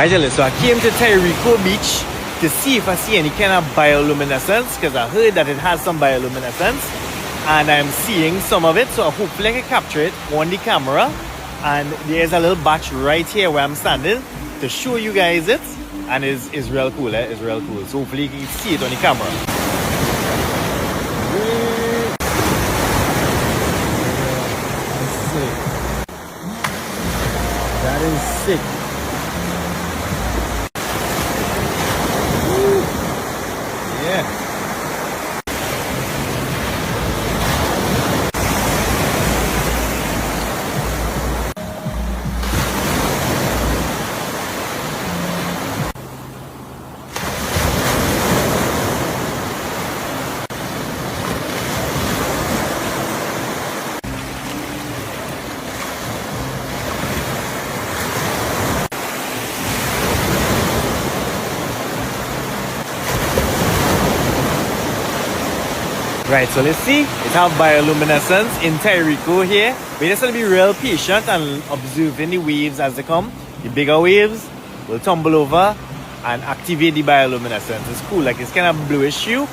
Right, so I came to Tyreko Beach to see if I see any kind of bioluminescence, because I heard that it has some bioluminescence and I'm seeing some of it, so hopefully I can capture it on the camera. And there's a little batch right here where I'm standing to show you guys it, and it's real cool. It's real cool, so hopefully you can see it on the camera. That is sick. Yeah. Right, so let's see. It have bioluminescence in Tyreko here. We're just going to be real patient and observing the waves as they come. The bigger waves will tumble over and activate the bioluminescence. It's cool, like it's kind of bluish hue.